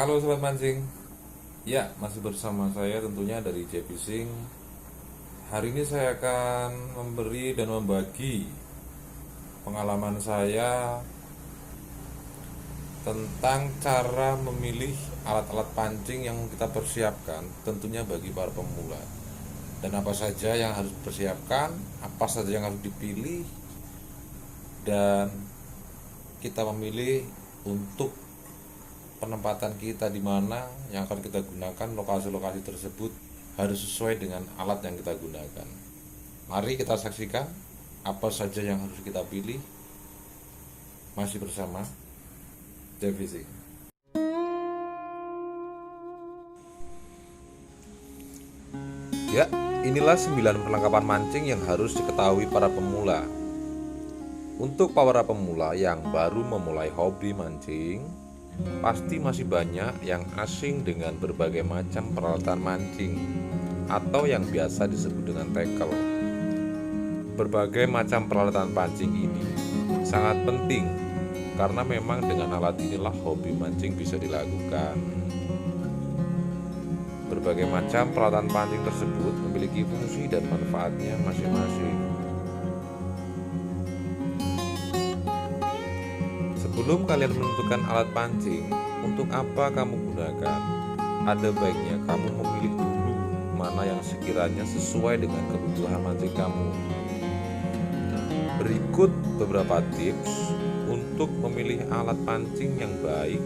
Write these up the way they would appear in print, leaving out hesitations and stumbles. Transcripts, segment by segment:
Halo sobat mancing. Ya, masih bersama saya tentunya dari J Fishing. Hari ini saya akan memberi dan membagi pengalaman saya tentang cara memilih alat-alat pancing yang kita persiapkan tentunya bagi para pemula. Dan apa saja yang harus dipersiapkan, apa saja yang harus dipilih, dan kita memilih untuk penempatan kita di mana yang akan kita gunakan. Lokasi-lokasi tersebut harus sesuai dengan alat yang kita gunakan. Mari kita saksikan apa saja yang harus kita pilih. Masih bersama Devisi. Ya, inilah 9 perlengkapan mancing yang harus diketahui para pemula. Untuk para pemula yang baru memulai hobi mancing, pasti masih banyak yang asing dengan berbagai macam peralatan mancing atau yang biasa disebut dengan tackle. Berbagai macam peralatan pancing ini sangat penting karena memang dengan alat inilah hobi mancing bisa dilakukan. Berbagai macam peralatan pancing tersebut memiliki fungsi dan manfaatnya masing-masing. Sebelum kalian menentukan alat pancing untuk apa kamu gunakan, ada baiknya kamu memilih dulu mana yang sekiranya sesuai dengan kebutuhan mancing kamu. Berikut beberapa tips untuk memilih alat pancing yang baik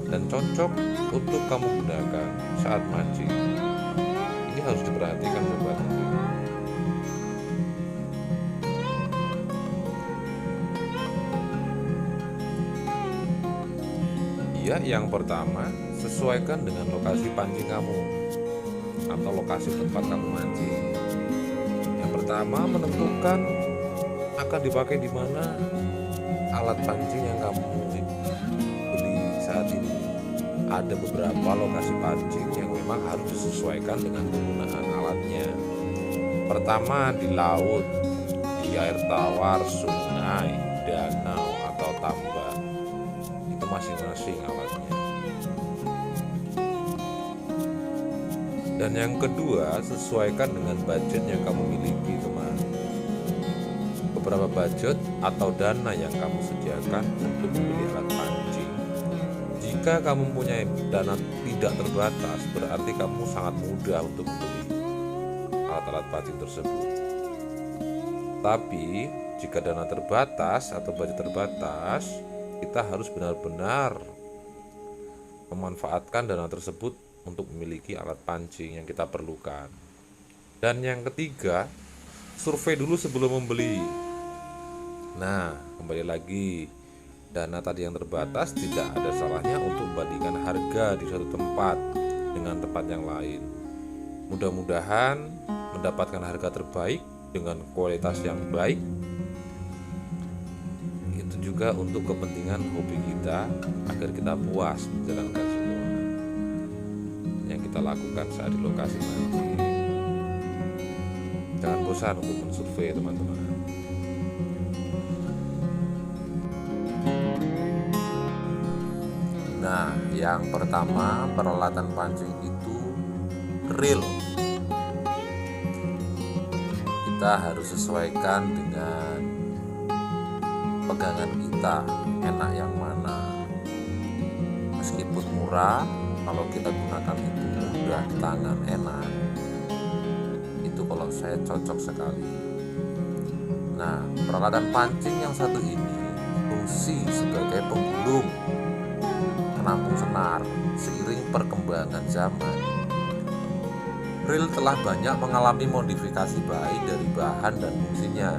dan cocok untuk kamu gunakan saat mancing. Ini harus diperhatikan sobat mancing. Ya, yang pertama, sesuaikan dengan lokasi pancing kamu atau lokasi tempat kamu mancing. Yang pertama, menentukan akan dipakai di mana alat pancing yang kamu beli saat ini. Ada beberapa lokasi pancing yang memang harus disesuaikan dengan penggunaan alatnya. Pertama, di laut, di air tawar, sungai, danau, atau tambak. Itu masing-masing alatnya. Dan yang kedua, sesuaikan dengan budget yang kamu miliki, teman. Beberapa budget atau dana yang kamu sediakan untuk membeli alat pancing. Jika kamu mempunyai dana tidak terbatas, berarti kamu sangat mudah untuk membeli alat-alat pancing tersebut. Tapi, jika dana terbatas atau budget terbatas, kita harus benar-benar memanfaatkan dana tersebut untuk memiliki alat pancing yang kita perlukan. Dan yang ketiga, survei dulu sebelum membeli. Nah, kembali lagi, dana tadi yang terbatas tidak ada salahnya untuk membandingkan harga di suatu tempat dengan tempat yang lain. Mudah-mudahan mendapatkan harga terbaik dengan kualitas yang baik. Itu juga untuk kepentingan hobi kita agar kita puas menjalankan semua yang kita lakukan saat di lokasi mancing. Jangan bosan untuk mensurvei, teman-teman. Nah, yang pertama, peralatan pancing itu reel. Kita harus sesuaikan dengan pegangan kita, enak yang mana. Meskipun murah, kalau kita gunakan itu mudah di tangan, enak. Itu kalau saya cocok sekali. Nah, peralatan pancing yang satu ini fungsi sebagai penggulung penampung senar. Seiring perkembangan zaman, reel telah banyak mengalami modifikasi baik dari bahan dan fungsinya.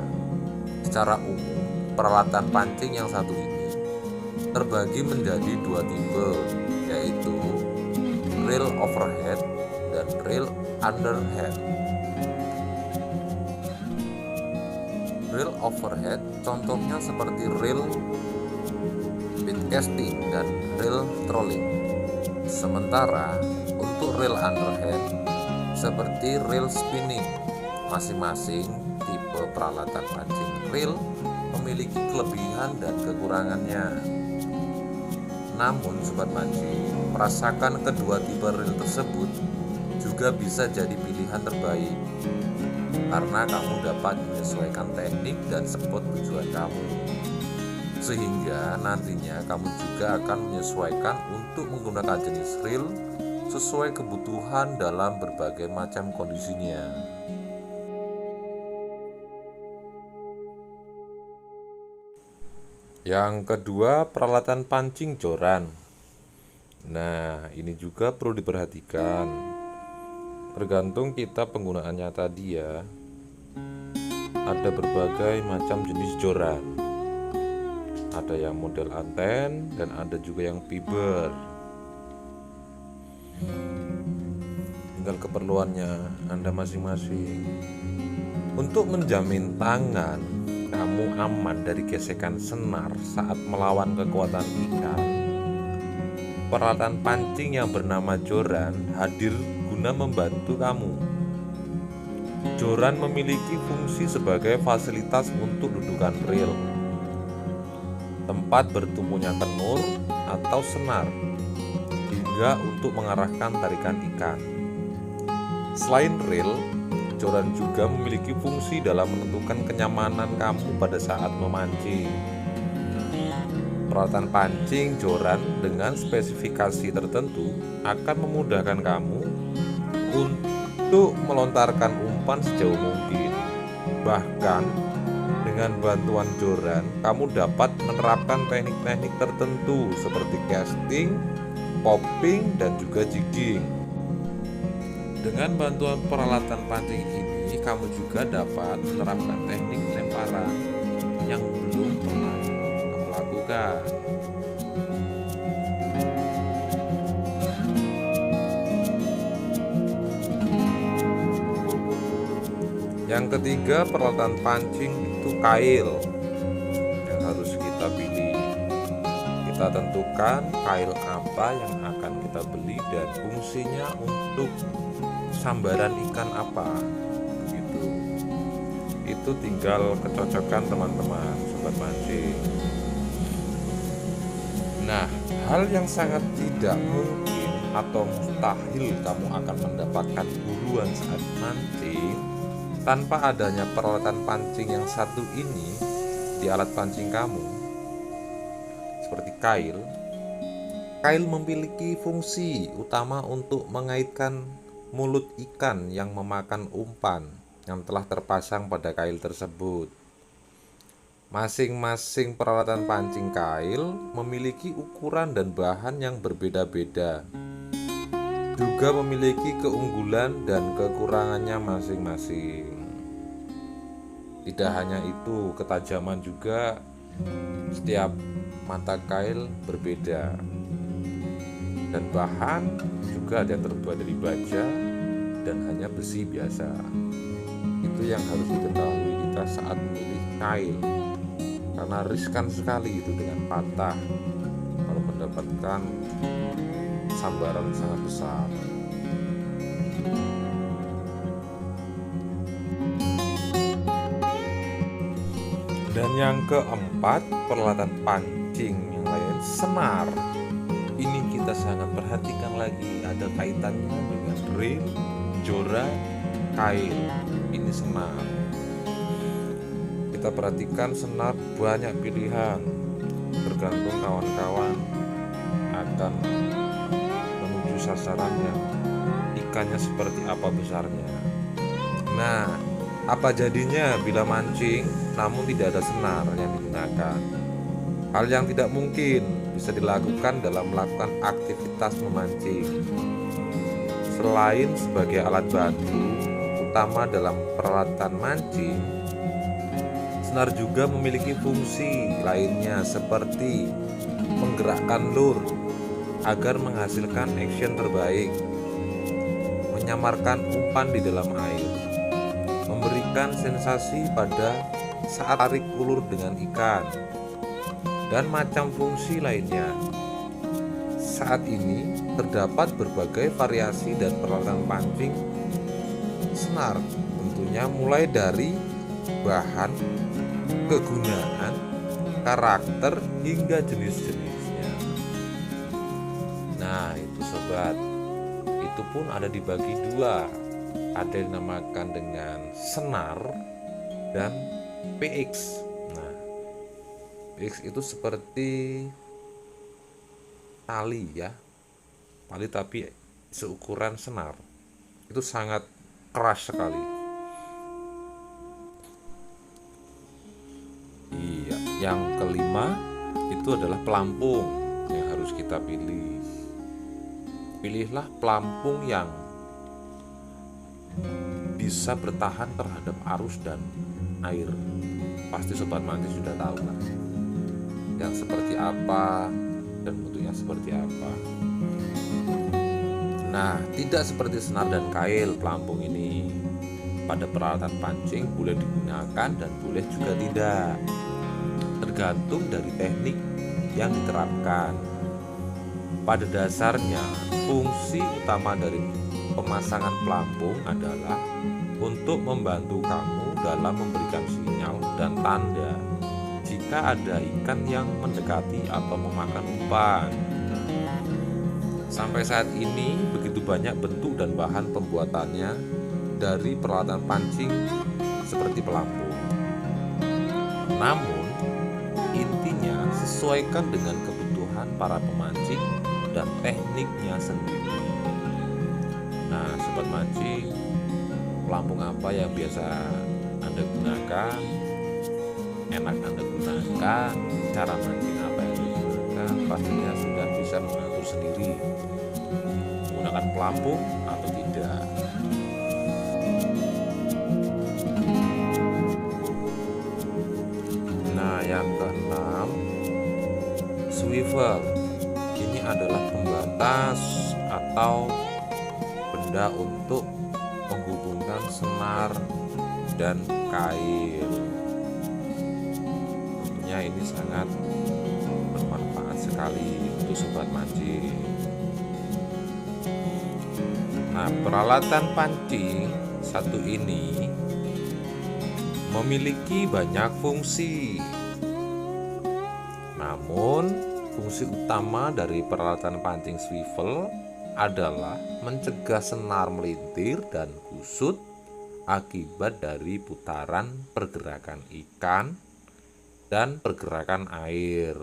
Secara umum, peralatan pancing yang satu ini terbagi menjadi dua tipe, yaitu reel overhead dan reel underhead. Reel overhead contohnya seperti reel bait casting dan reel trolling. Sementara untuk reel underhead seperti reel spinning. Masing-masing tipe peralatan pancing reel memiliki kelebihan dan kekurangannya. Namun sobat mancing, merasakan kedua tipe reel tersebut juga bisa jadi pilihan terbaik, karena kamu dapat menyesuaikan teknik dan spot tujuan kamu, sehingga nantinya kamu juga akan menyesuaikan untuk menggunakan jenis reel sesuai kebutuhan dalam berbagai macam kondisinya. Yang kedua, peralatan pancing joran. Nah, ini juga perlu diperhatikan. Tergantung kita penggunaannya tadi ya. Ada berbagai macam jenis joran. Ada yang model anten dan ada juga yang fiber. Tinggal keperluannya Anda masing-masing. Untuk menjamin tangan kamu aman dari gesekan senar saat melawan kekuatan ikan, peralatan pancing yang bernama joran hadir guna membantu kamu. Joran memiliki fungsi sebagai fasilitas untuk dudukan reel, tempat bertumpunya tenur atau senar, hingga untuk mengarahkan tarikan ikan. Selain reel, joran juga memiliki fungsi dalam menentukan kenyamanan kamu pada saat memancing. Peralatan pancing joran dengan spesifikasi tertentu akan memudahkan kamu untuk melontarkan umpan sejauh mungkin. Bahkan dengan bantuan joran, kamu dapat menerapkan teknik-teknik tertentu seperti casting, popping, dan juga jigging. Dengan bantuan peralatan pancing ini, kamu juga dapat menerapkan teknik lemparan yang belum pernah kamu lakukan. Yang ketiga, peralatan pancing itu kail yang harus kita pilih. Kita tentukan kail apa yang akan kita beli dan fungsinya untuk sambaran ikan apa, begitu. Itu tinggal kecocokan teman-teman sobat mancing. Nah, hal yang sangat tidak mungkin atau mustahil kamu akan mendapatkan buruan saat mancing tanpa adanya peralatan pancing yang satu ini di alat pancing kamu, seperti kail. Kail memiliki fungsi utama untuk mengaitkan mulut ikan yang memakan umpan yang telah terpasang pada kail tersebut. Masing-masing peralatan pancing kail memiliki ukuran dan bahan yang berbeda-beda, juga memiliki keunggulan dan kekurangannya masing-masing. Tidak hanya itu, ketajaman juga setiap mata kail berbeda, dan bahan juga ada yang terbuat dari baja dan hanya besi biasa. Itu yang harus diketahui kita saat memilih kail, karena riskan sekali itu dengan patah kalau mendapatkan sambaran sangat besar. Dan yang keempat, peralatan pancing yang lain, senar. Ini kita sangat perhatikan lagi, ada kaitannya dengan reel, joran, kail. Ini senar. Kita perhatikan senar banyak pilihan, tergantung kawan-kawan akan menuju sasarannya, ikannya seperti apa besarnya. Nah, apa jadinya bila mancing namun tidak ada senar yang digunakan? Hal yang tidak mungkin bisa dilakukan dalam melakukan aktivitas memancing. Selain sebagai alat bantu utama dalam peralatan mancing, senar juga memiliki fungsi lainnya seperti menggerakkan lur agar menghasilkan action terbaik, menyamarkan umpan di dalam air, memberikan sensasi pada saat tarik ulur dengan ikan, dan macam fungsi lainnya. Saat ini terdapat berbagai variasi dan peralatan pancing senar, tentunya mulai dari bahan, kegunaan, karakter, hingga jenis-jenisnya. Nah itu sobat, itu pun ada dibagi dua. Ada yang dinamakan dengan senar dan PX. Nah, PX itu seperti tali ya, tali tapi seukuran senar. Itu sangat keras sekali. Iya, yang kelima itu adalah pelampung yang harus kita pilih. Pilihlah pelampung yang bisa bertahan terhadap arus dan air. Pasti sobat mancing sudah tahu lah yang seperti apa dan bentuknya seperti apa. Nah, tidak seperti senar dan kail, pelampung ini pada peralatan pancing boleh digunakan dan boleh juga tidak, tergantung dari teknik yang diterapkan. Pada dasarnya, fungsi utama dari pemasangan pelampung adalah untuk membantu kamu dalam memberikan sinyal dan tanda jika ada ikan yang mendekati atau memakan umpan. Sampai saat ini begitu banyak bentuk dan bahan pembuatannya dari peralatan pancing seperti pelampung. Namun, intinya sesuaikan dengan kebutuhan para pemancing dan tekniknya sendiri. Nah, sobat mancing, pelampung apa yang biasa Anda gunakan, enak Anda gunakan, cara mancing apa yang digunakan, pastinya sudah bisa mengatur sendiri menggunakan pelampung atau tidak. Nah, yang keenam, swivel. Ini adalah pembatas atau benda untuk menghubungkan senar dan kail. Tentunya ini sangat bermanfaat sekali untuk sobat mancing. Nah, peralatan pancing satu ini memiliki banyak fungsi. Namun, fungsi utama dari peralatan pancing swivel adalah mencegah senar melintir dan kusut akibat dari putaran pergerakan ikan dan pergerakan air.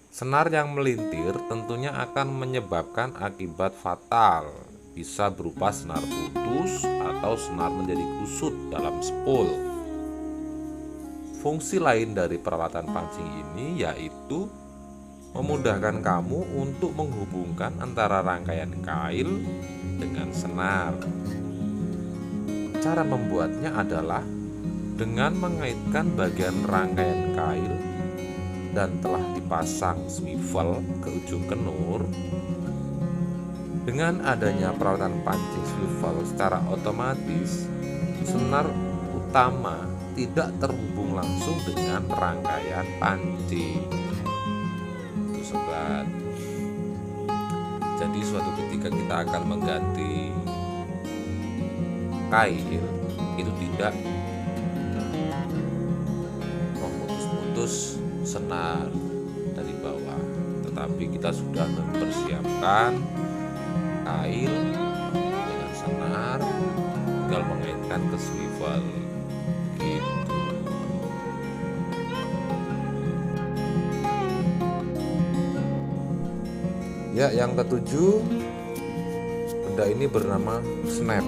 Senar yang melintir tentunya akan menyebabkan akibat fatal, bisa berupa senar putus atau senar menjadi kusut dalam spool. Fungsi lain dari peralatan pancing ini yaitu memudahkan kamu untuk menghubungkan antara rangkaian kail dengan senar. Cara membuatnya adalah dengan mengaitkan bagian rangkaian kail dan telah dipasang swivel ke ujung kenur. Dengan adanya peralatan pancing swivel, secara otomatis senar utama tidak terhubung langsung dengan rangkaian pancing. Itu sobat. Jadi suatu ketika kita akan mengganti kail, itu tidak memutus-mutus senar dari bawah, tetapi kita sudah mempersiapkan kail dengan senar, tinggal mengaitkan ke swivel gitu. Ya, yang ketujuh, benda ini bernama snap.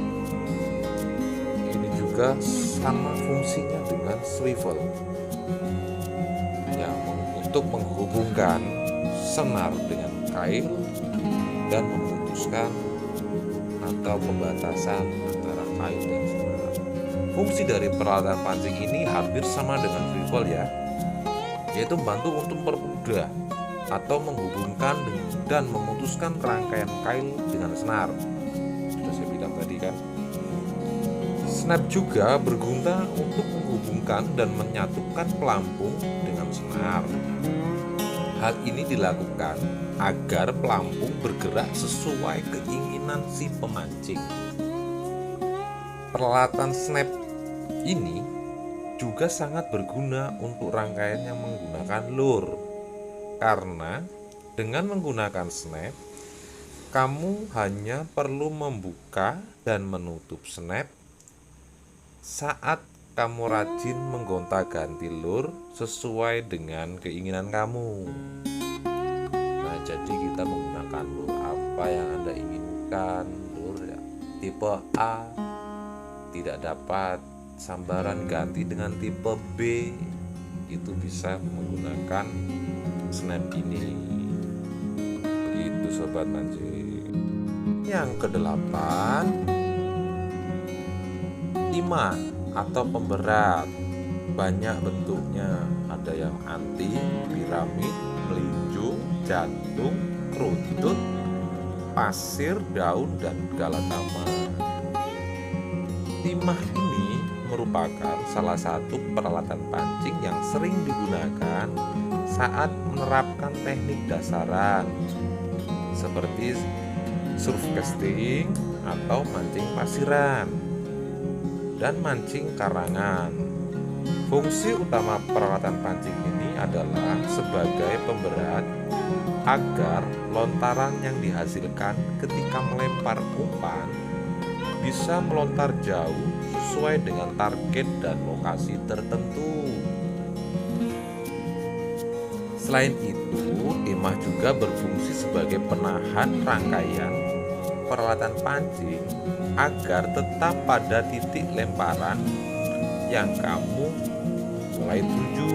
Ini juga sama fungsinya dengan swivel, yang untuk menghubungkan senar dengan kail dan memutuskan atau pembatasan antara kail dan senar. Fungsi dari peralatan pancing ini hampir sama dengan swivel ya, yaitu membantu untuk mempermudah atau menghubungkan dan memutuskan rangkaian kail dengan senar. Sudah saya bilang tadi kan. Snap juga berguna untuk menghubungkan dan menyatukan pelampung dengan senar. Hal ini dilakukan agar pelampung bergerak sesuai keinginan si pemancing. Peralatan snap ini juga sangat berguna untuk rangkaian yang menggunakan lure, karena Dengan menggunakan snap, kamu hanya perlu membuka dan menutup snap saat kamu rajin menggonta-ganti lur sesuai dengan keinginan kamu. Nah, jadi kita menggunakan lur apa yang Anda inginkan. Lur ya, tipe A tidak dapat sambaran, ganti dengan tipe B. Itu bisa menggunakan snap ini. Begitu sobat mancing. Yang kedelapan, timah atau pemberat. Banyak bentuknya, ada yang anti, piramid, melinju, jantung, runtut, pasir, daun, dan galatama. Timah ini merupakan salah satu peralatan pancing yang sering digunakan saat menerapkan teknik dasaran seperti surf casting atau mancing pasiran dan mancing karangan. Fungsi utama peralatan pancing ini adalah sebagai pemberat agar lontaran yang dihasilkan ketika melempar umpan bisa melontar jauh sesuai dengan target dan lokasi tertentu. Selain itu, timah juga berfungsi sebagai penahan rangkaian peralatan pancing agar tetap pada titik lemparan yang kamu mulai tuju.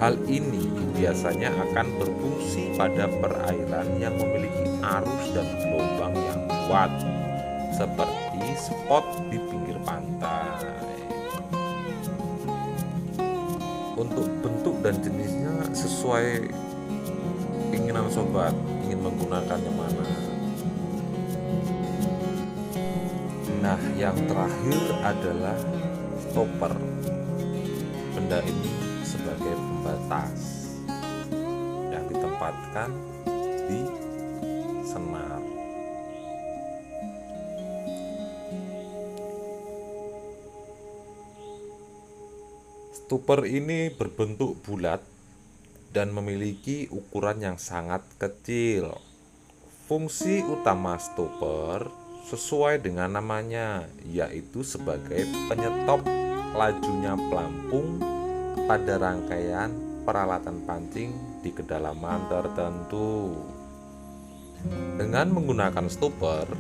Hal ini biasanya akan berfungsi pada perairan yang memiliki arus dan gelombang yang kuat, seperti spot di pinggir pantai. Untuk bentuk dan jenisnya sesuai keinginan sobat, ingin menggunakan yang mana. Nah, yang terakhir adalah stopper. Benda ini sebagai pembatas yang ditempatkan di senar. Stopper ini berbentuk bulat dan memiliki ukuran yang sangat kecil. Fungsi utama stopper sesuai dengan namanya, yaitu sebagai penyetop lajunya pelampung pada rangkaian peralatan pancing di kedalaman tertentu. Dengan menggunakan stopper,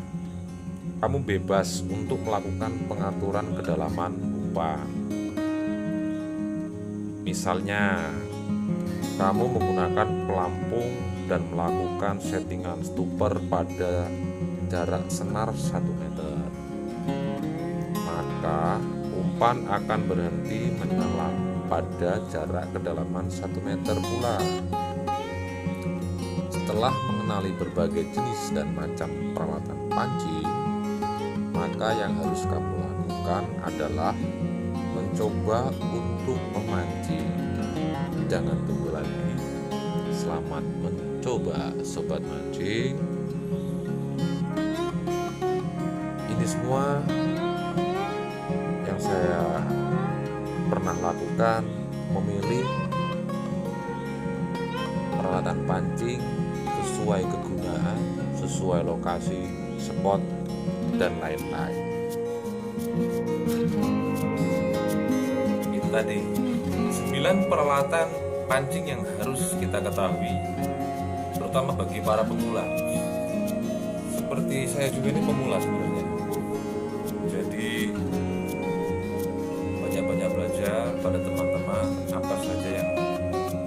kamu bebas untuk melakukan pengaturan kedalaman umpan. Misalnya, kamu menggunakan pelampung dan melakukan settingan stopper pada jarak senar 1 meter, maka umpan akan berhenti menyelam pada jarak kedalaman 1 meter pula. Setelah mengenali berbagai jenis dan macam peralatan pancing, maka yang harus kamu lakukan adalah mencoba untuk memancing. Jangan tunggu lagi. Selamat mencoba sobat mancing. Ini semua yang saya pernah lakukan, memilih peralatan pancing sesuai kegunaan, sesuai lokasi, spot, dan lain-lain. Itu tadi 9 peralatan pancing yang harus kita ketahui, terutama bagi para pemula. Seperti saya juga ini pemula sebenarnya, jadi banyak-banyak belajar pada teman-teman apa saja yang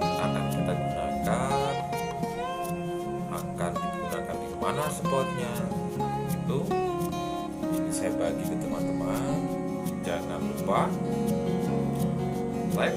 akan kita gunakan, akan digunakan di mana spotnya. Itu ini saya bagi ke teman-teman. Jangan lupa like,